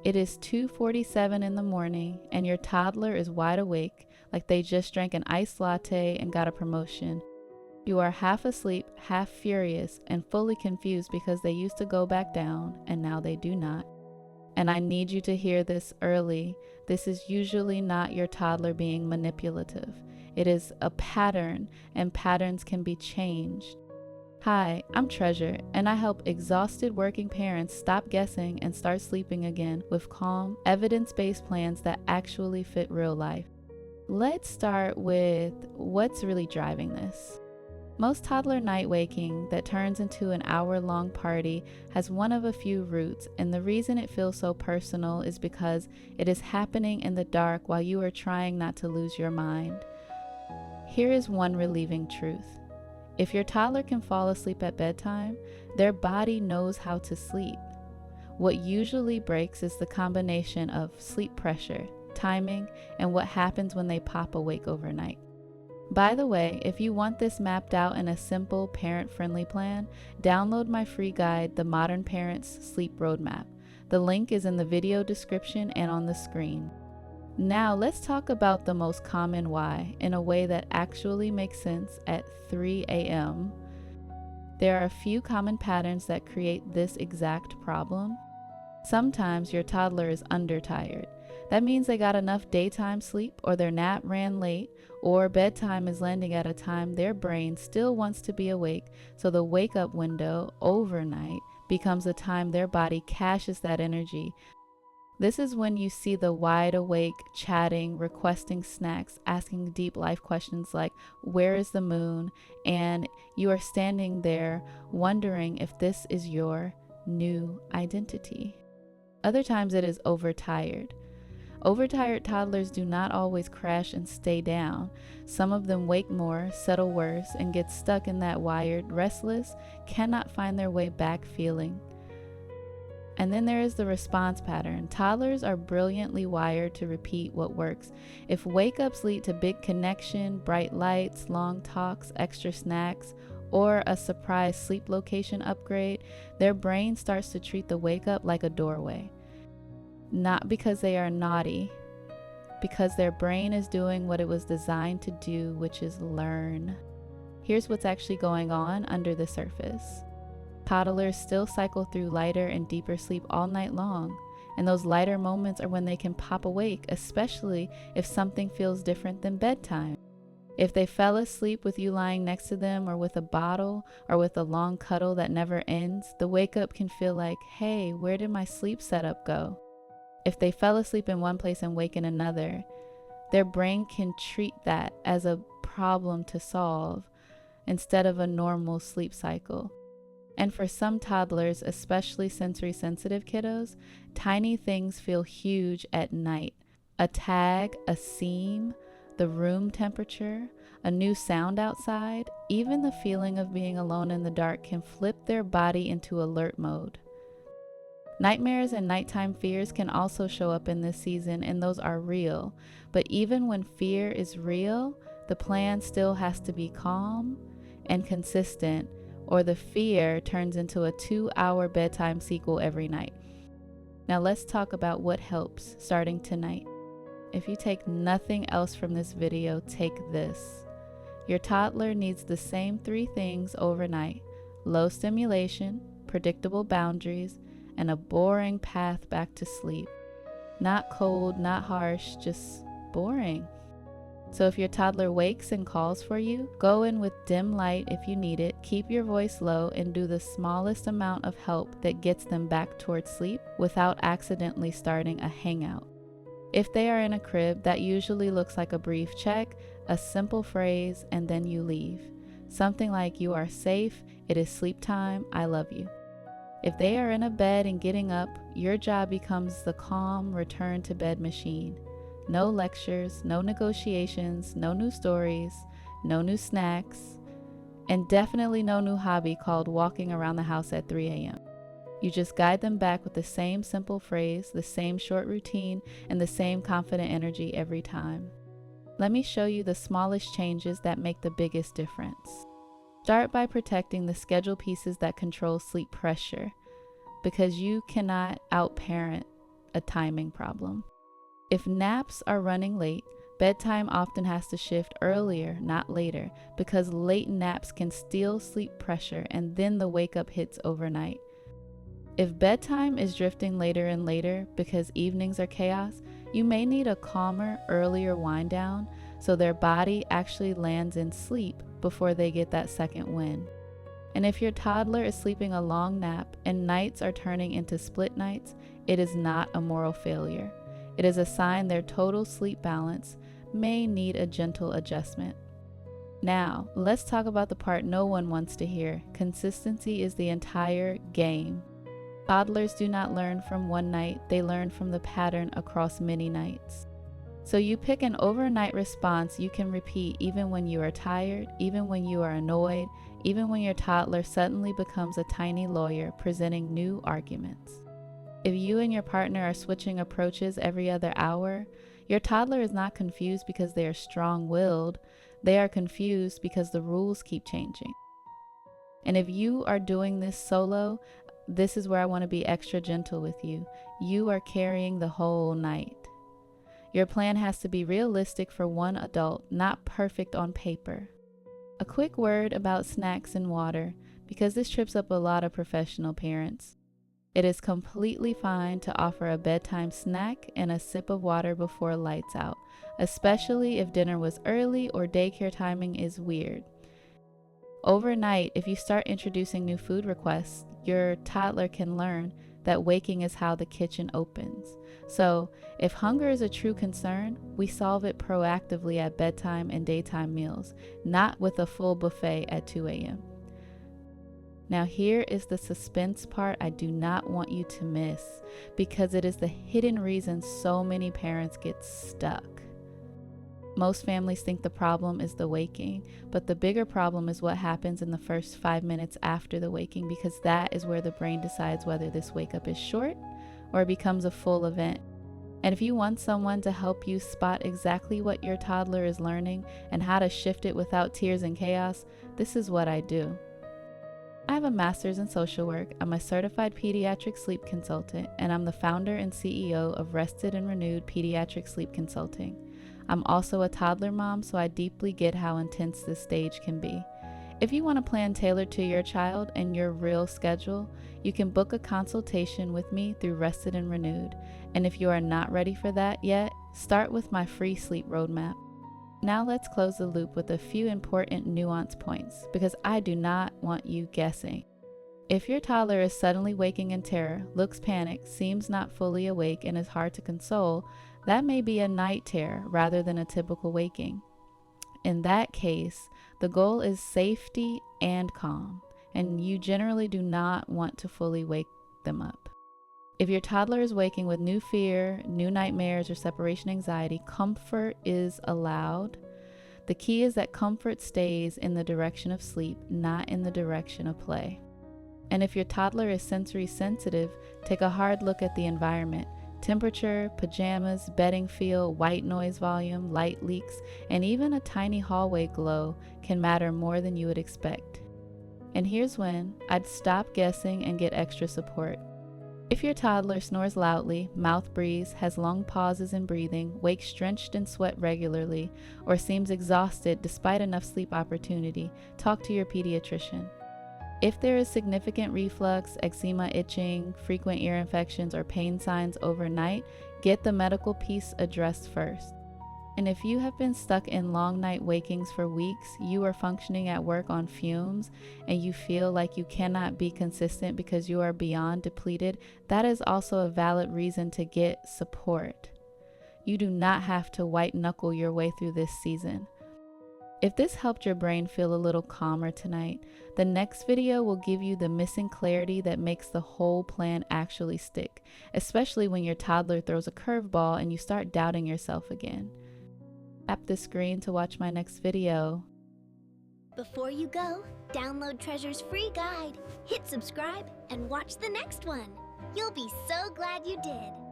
It is 2:47 in the morning and your toddler is wide awake, like they just drank an iced latte and got a promotion. You are half asleep, half furious, and fully confused because they used to go back down and now they do not. And I need you to hear this early. This is usually not your toddler being manipulative. It is a pattern, and patterns can be changed. Hi, I'm Treasure, and I help exhausted working parents stop guessing and start sleeping again with calm, evidence-based plans that actually fit real life. Let's start with what's really driving this. Most toddler night waking that turns into an hour-long party has one of a few roots, and the reason it feels so personal is because it is happening in the dark while you are trying not to lose your mind. Here is one relieving truth. If your toddler can fall asleep at bedtime, their body knows how to sleep. What usually breaks is the combination of sleep pressure, timing, and what happens when they pop awake overnight. By the way, if you want this mapped out in a simple, parent-friendly plan, download my free guide, The Modern Parent's Sleep Roadmap. The link is in the video description and on the screen. Now let's talk about the most common why in a way that actually makes sense at 3 a.m. There are a few common patterns that create this exact problem. Sometimes your toddler is undertired. That means they got enough daytime sleep, or their nap ran late, or bedtime is landing at a time their brain still wants to be awake, so the wake-up window overnight becomes a time their body caches that energy. This is when you see the wide awake, chatting, requesting snacks, asking deep life questions like, where is the moon? And you are standing there wondering if this is your new identity. Other times it is overtired. Overtired toddlers do not always crash and stay down. Some of them wake more, settle worse, and get stuck in that wired, restless, cannot find their way back feeling. And then there is the response pattern. Toddlers are brilliantly wired to repeat what works. If wake-ups lead to big connection, bright lights, long talks, extra snacks, or a surprise sleep location upgrade, their brain starts to treat the wake-up like a doorway. Not because they are naughty, because their brain is doing what it was designed to do, which is learn. Here's what's actually going on under the surface. Toddlers still cycle through lighter and deeper sleep all night long, and those lighter moments are when they can pop awake, especially if something feels different than bedtime. If they fell asleep with you lying next to them, or with a bottle, or with a long cuddle that never ends, the wake up can feel like, hey, where did my sleep setup go? If they fell asleep in one place and wake in another, their brain can treat that as a problem to solve instead of a normal sleep cycle. And for some toddlers, especially sensory sensitive kiddos, tiny things feel huge at night. A tag, a seam, the room temperature, a new sound outside, even the feeling of being alone in the dark can flip their body into alert mode. Nightmares and nighttime fears can also show up in this season, and those are real. But even when fear is real, the plan still has to be calm and consistent, or the fear turns into a 2-hour bedtime sequel every night. Now let's talk about what helps starting tonight. If you take nothing else from this video, take this. Your toddler needs the same 3 things overnight: low stimulation, predictable boundaries, and a boring path back to sleep. Not cold, not harsh, just boring. So if your toddler wakes and calls for you, go in with dim light if you need it, keep your voice low, and do the smallest amount of help that gets them back towards sleep without accidentally starting a hangout. If they are in a crib, that usually looks like a brief check, a simple phrase, and then you leave. Something like, you are safe, it is sleep time, I love you. If they are in a bed and getting up, your job becomes the calm return to bed machine. No lectures, no negotiations, no new stories, no new snacks, and definitely no new hobby called walking around the house at 3 a.m. You just guide them back with the same simple phrase, the same short routine, and the same confident energy every time. Let me show you the smallest changes that make the biggest difference. Start by protecting the schedule pieces that control sleep pressure, because you cannot outparent a timing problem. If naps are running late, bedtime often has to shift earlier, not later, because late naps can steal sleep pressure and then the wake up hits overnight. If bedtime is drifting later and later because evenings are chaos, you may need a calmer, earlier wind down so their body actually lands in sleep before they get that second win. And if your toddler is sleeping a long nap and nights are turning into split nights, it is not a moral failure. It is a sign their total sleep balance may need a gentle adjustment. Now, let's talk about the part no one wants to hear. Consistency is the entire game. Toddlers do not learn from one night, they learn from the pattern across many nights. So you pick an overnight response you can repeat even when you are tired, even when you are annoyed, even when your toddler suddenly becomes a tiny lawyer presenting new arguments. If you and your partner are switching approaches every other hour, your toddler is not confused because they are strong-willed, they are confused because the rules keep changing. And if you are doing this solo, this is where I want to be extra gentle with you. You are carrying the whole night. Your plan has to be realistic for one adult, not perfect on paper. A quick word about snacks and water, because this trips up a lot of professional parents. It is completely fine to offer a bedtime snack and a sip of water before lights out, especially if dinner was early or daycare timing is weird. Overnight, if you start introducing new food requests, your toddler can learn that waking is how the kitchen opens. So, if hunger is a true concern, we solve it proactively at bedtime and daytime meals, not with a full buffet at 2 a.m. Now here is the suspense part I do not want you to miss, because it is the hidden reason so many parents get stuck. Most families think the problem is the waking, but the bigger problem is what happens in the first 5 minutes after the waking, because that is where the brain decides whether this wake up is short or becomes a full event. And if you want someone to help you spot exactly what your toddler is learning and how to shift it without tears and chaos, this is what I do. I have a master's in social work, I'm a certified pediatric sleep consultant, and I'm the founder and CEO of Rested and Renewed Pediatric Sleep Consulting. I'm also a toddler mom, so I deeply get how intense this stage can be. If you want a plan tailored to your child and your real schedule, you can book a consultation with me through Rested and Renewed. And if you are not ready for that yet, start with my free sleep roadmap. Now let's close the loop with a few important nuance points, because I do not want you guessing. If your toddler is suddenly waking in terror, looks panicked, seems not fully awake, and is hard to console, that may be a night terror rather than a typical waking. In that case, the goal is safety and calm, and you generally do not want to fully wake them up. If your toddler is waking with new fear, new nightmares, or separation anxiety, comfort is allowed. The key is that comfort stays in the direction of sleep, not in the direction of play. And if your toddler is sensory sensitive, take a hard look at the environment. Temperature, pajamas, bedding feel, white noise volume, light leaks, and even a tiny hallway glow can matter more than you would expect. And here's when I'd stop guessing and get extra support. If your toddler snores loudly, mouth breathes, has long pauses in breathing, wakes drenched in sweat regularly, or seems exhausted despite enough sleep opportunity, talk to your pediatrician. If there is significant reflux, eczema, itching, frequent ear infections, or pain signs overnight, get the medical piece addressed first. And if you have been stuck in long night wakings for weeks, you are functioning at work on fumes, and you feel like you cannot be consistent because you are beyond depleted, that is also a valid reason to get support. You do not have to white knuckle your way through this season. If this helped your brain feel a little calmer tonight, the next video will give you the missing clarity that makes the whole plan actually stick, especially when your toddler throws a curveball and you start doubting yourself again. Tap the screen to watch my next video. Before you go, download Treasure's free guide, hit subscribe, and watch the next one. You'll be so glad you did.